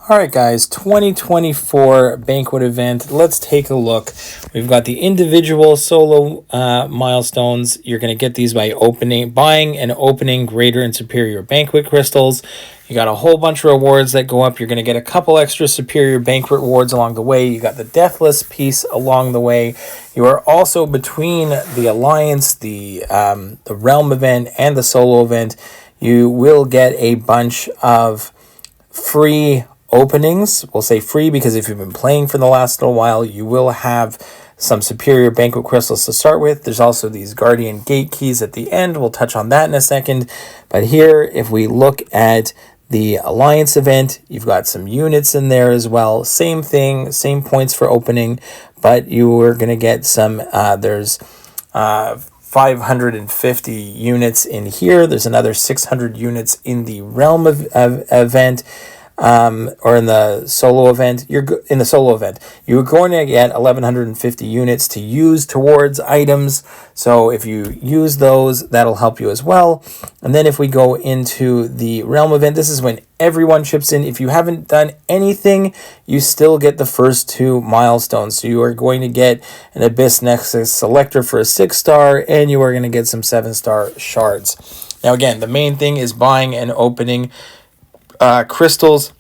All right, guys, 2024 Banquet event. Let's take a look. We've got the individual solo milestones. You're going to get these by buying and opening greater and superior Banquet crystals. You got a whole bunch of rewards that go up. You're going to get a couple extra superior Banquet rewards along the way. You got the Deathless piece along the way. You are also between the Alliance, the Realm event, and the solo event. You will get a bunch of free openings. We'll say free because if you've been playing for the last little while, you will have some superior Banquet crystals to start with. There's also these Guardian Gate keys at the end. We'll touch on that in a second. But here, if we look at the Alliance event, you've got some units in there as well. Same thing, same points for opening, but you are going to get some, there's 550 units in here. There's another 600 units in the Realm event. Or in the solo event, you're going to get 1,150 units to use towards items. So if you use those, that'll help you as well. And then if we go into the Realm event, this is when everyone chips in. If you haven't done anything, you still get the first two milestones. So you are going to get an Abyss Nexus Selector for a 6-star, and you are going to get some 7-star shards. Now again, the main thing is buying and opening crystals.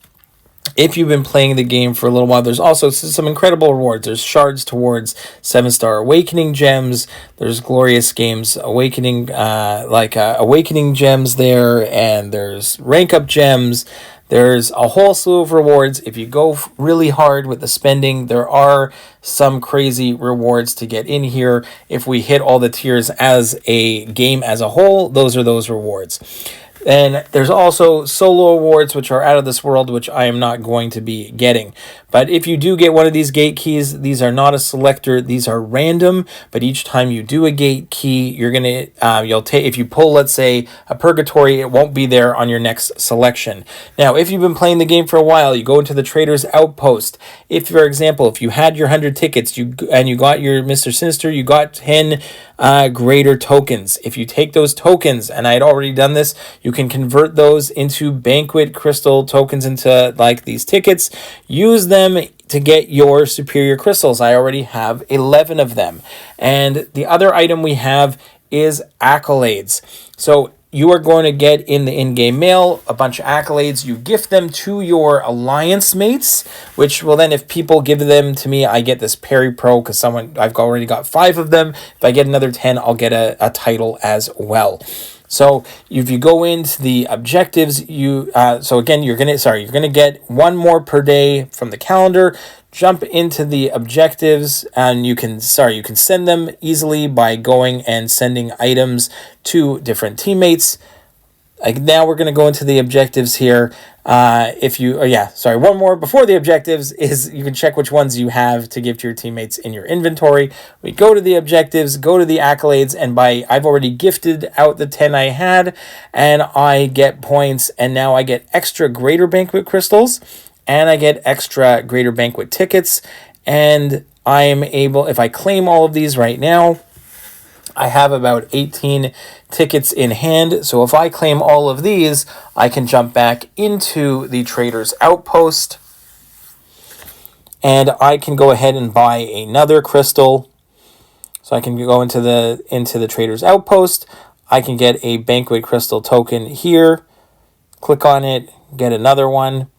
If you've been playing the game for a little while, there's also some incredible rewards. There's shards towards 7-star awakening gems. There's glorious games awakening awakening gems there, and there's rank up gems. There's a whole slew of rewards. If you go really hard with the spending, there are some crazy rewards to get in here. If we hit all the tiers as a game as a whole, those are those rewards. And there's also solo awards, which are out of this world, which I am not going to be getting. But if you do get one of these gate keys, these are not a selector. These are random. But each time you do a gate key, you're going to, you'll take, if you pull, let's say, a purgatory, it won't be there on your next selection. Now, if you've been playing the game for a while, you go into the Trader's Outpost. If, for example, if you had your 100 tickets and you got your Mr. Sinister, you got 10 greater tokens. If you take those tokens, and I had already done this, you can convert those into Banquet crystal tokens into like these tickets. Use them to get your superior crystals. I already have 11 of them. And the other item we have is Accolades. So you are going to get in the in-game mail a bunch of accolades. You gift them to your alliance mates, which will then, if people give them to me, I get this Parry Pro because I've already got 5 of them. If I get another 10, I'll get a title as well. So if you go into the objectives, so again, you're gonna get 1 more per day from the calendar. Jump into the objectives, and you can send them easily by going and sending items to different teammates. Now we're going to go into the objectives here. One more before the objectives is you can check which ones you have to give to your teammates in your inventory. We go to the objectives, go to the accolades, and I've already gifted out the 10 I had, and I get points, and now I get extra greater Banquet crystals, and I get extra greater Banquet tickets, and I am able, if I claim all of these right now, I have about 18 tickets in hand. So if I claim all of these, I can jump back into the Trader's Outpost, and I can go ahead and buy another crystal. So I can go into the Trader's Outpost. I can get a Banquet crystal token here, click on it, get another one.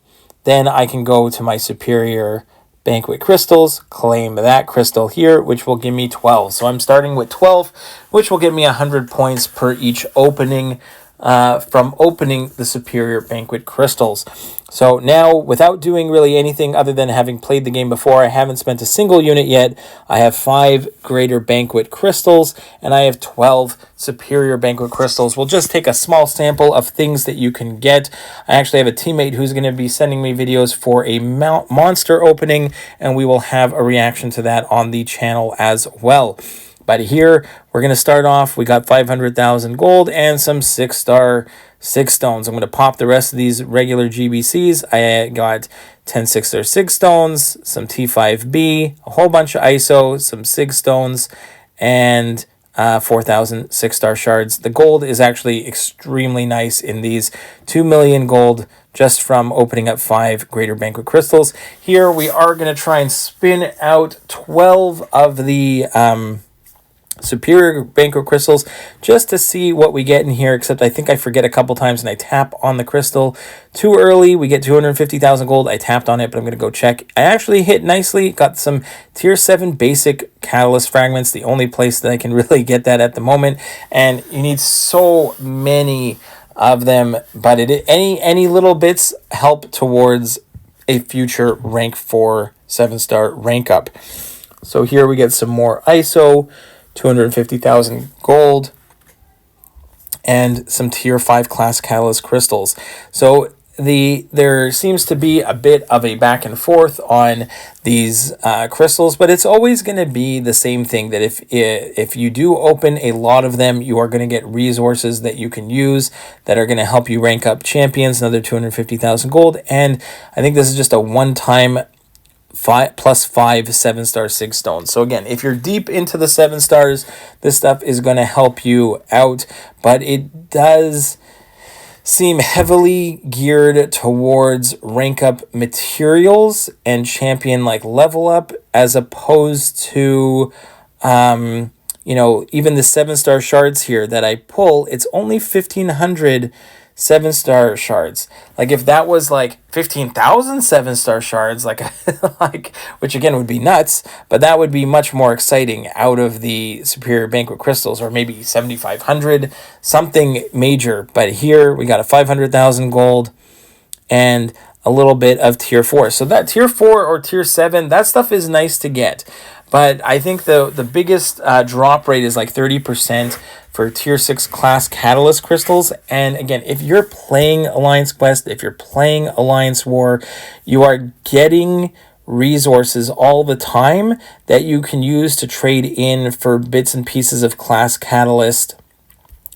Then I can go to my superior Banquet crystals, claim that crystal here, which will give me 12. So I'm starting with 12, which will give me 100 points per each opening from opening the superior Banquet crystals. So now, without doing really anything other than having played the game before, I haven't spent a single unit yet. I have 5 greater Banquet crystals, and I have 12 superior Banquet crystals. We'll just take a small sample of things that you can get. I actually have a teammate who's going to be sending me videos for a monster opening, and we will have a reaction to that on the channel as well. But here, we're going to start off. We got 500,000 gold and some 6-star 6 stones. I'm going to pop the rest of these regular GBCs. I got 10 6-star 6 stones, some T5B, a whole bunch of ISO, some SIG stones, and 4,000 6-star shards. The gold is actually extremely nice in these. 2 million gold just from opening up 5 Greater Banquet crystals. Here we are going to try and spin out 12 of the Superior Banquet crystals just to see what we get in here, except I think I forget a couple times and I tap on the crystal too early. We get 250,000 gold. I tapped on it, but I'm going to go check. I actually hit nicely, got some tier 7 basic catalyst fragments, the only place that I can really get that at the moment, and you need so many of them, but any little bits help towards a future rank 4 7-star rank up. So here we get some more ISO, 250,000 gold, and some tier 5 class catalyst crystals. So there seems to be a bit of a back and forth on these crystals, but it's always going to be the same thing, that if you do open a lot of them, you are going to get resources that you can use that are going to help you rank up champions, another 250,000 gold, and I think this is just a one-time 5 7-star sig stones. So again, if you're deep into the 7 stars, this stuff is going to help you out, but it does seem heavily geared towards rank up materials and champion like level up, as opposed to even the 7-star shards here that I pull. It's only 1,500 7-star shards. Like if that was like 15,000 7-star shards, like which again would be nuts, but that would be much more exciting out of the Superior Banquet crystals, or maybe 7,500, something major. But here we got a 500,000 gold and a little bit of tier 4. So that tier 4 or tier 7, that stuff is nice to get. But I think the biggest drop rate is like 30% for tier 6 class catalyst crystals. And again, if you're playing Alliance Quest, if you're playing Alliance War, you are getting resources all the time that you can use to trade in for bits and pieces of class catalyst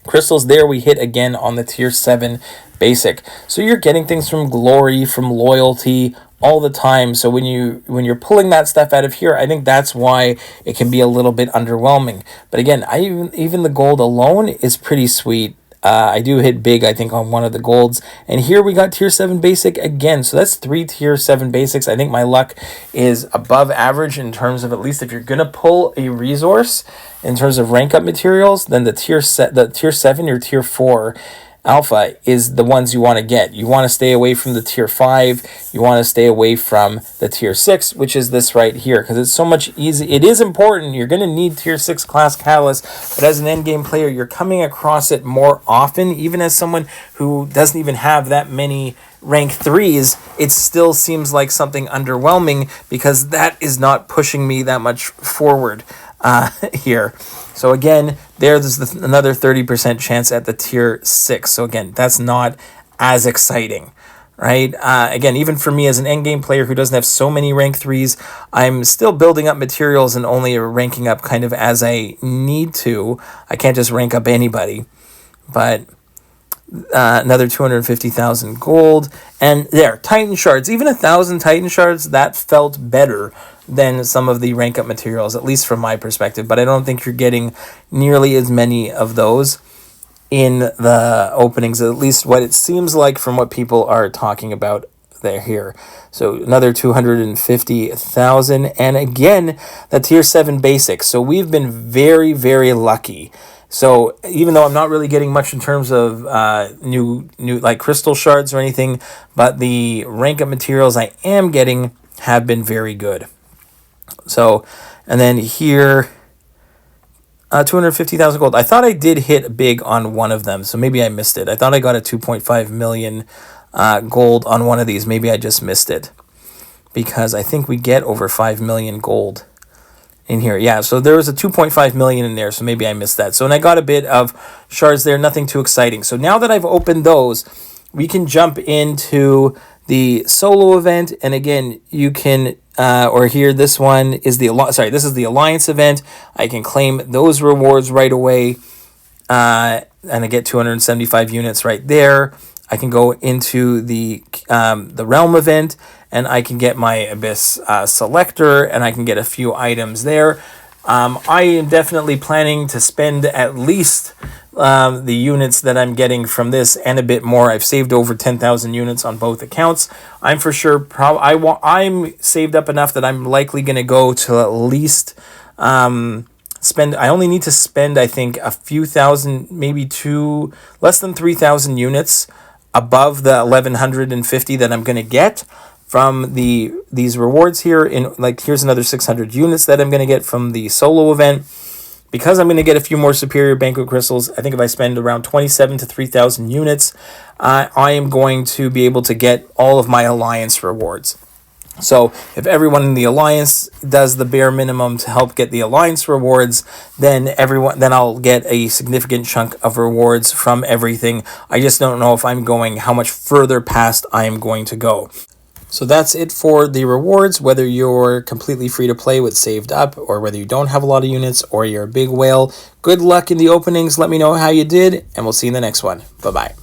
crystals. There we hit again on the tier 7 basic. So you're getting things from glory, from loyalty, all the time. So when you're pulling that stuff out of here, I think that's why it can be a little bit underwhelming. But again, even the gold alone is pretty sweet. I do hit big, I think, on one of the golds. And here we got tier 7 basic again. So that's 3 tier 7 basics. I think my luck is above average in terms of, at least if you're going to pull a resource in terms of rank up materials, then the tier 7 or tier 4 alpha is the ones you want to get. You want to stay away from the tier 5. You want to stay away from the tier 6, which is this right here, because it's so much easy. It is important. You're going to need tier 6 class catalyst, but as an endgame player, you're coming across it more often. Even as someone who doesn't even have that many rank 3s, it still seems like something underwhelming, because that is not pushing me that much forward here. So again, there's another 30% chance at the tier 6. So again, that's not as exciting, right? Again, even for me as an endgame player who doesn't have so many rank 3s, I'm still building up materials and only ranking up kind of as I need to. I can't just rank up anybody. But another 250,000 gold. And there, Titan shards. Even 1,000 Titan shards, that felt better than some of the rank up materials, at least from my perspective. But I don't think you're getting nearly as many of those in the openings, at least what it seems like from what people are talking about there here. So another 250,000. And again, the tier 7 basics. So we've been very, very lucky. So even though I'm not really getting much in terms of new like crystal shards or anything, but the rank up materials I am getting have been very good. So, and then here, 250,000 gold. I thought I did hit big on one of them, so maybe I missed it. I thought I got a 2.5 million gold on one of these. Maybe I just missed it, because I think we get over 5 million gold in here. Yeah, so there was a 2.5 million in there, so maybe I missed that. So, and I got a bit of shards there, nothing too exciting. So now that I've opened those, we can jump into the solo event. And again, you can, or here, this one is this is the Alliance event. I can claim those rewards right away. And I get 275 units right there. I can go into the Realm event, and I can get my Abyss Selector, and I can get a few items there. I am definitely planning to spend at least the units that I'm getting from this and a bit more. I've saved over 10,000 units on both accounts. I'm for sure I'm saved up enough that I'm likely going to go to at least spend. I only need to spend, I think, a few thousand, maybe less than 3,000 units above the 1,150 that I'm going to get from these rewards here. Here's another 600 units that I'm going to get from the solo event. Because I'm going to get a few more superior Banquet crystals, I think if I spend around 27 to 3,000 units, I am going to be able to get all of my alliance rewards. So if everyone in the alliance does the bare minimum to help get the alliance rewards, then I'll get a significant chunk of rewards from everything. I just don't know if I'm going how much further past I am going to go. So that's it for the rewards, whether you're completely free to play with saved up or whether you don't have a lot of units or you're a big whale. Good luck in the openings. Let me know how you did, and we'll see you in the next one. Bye-bye.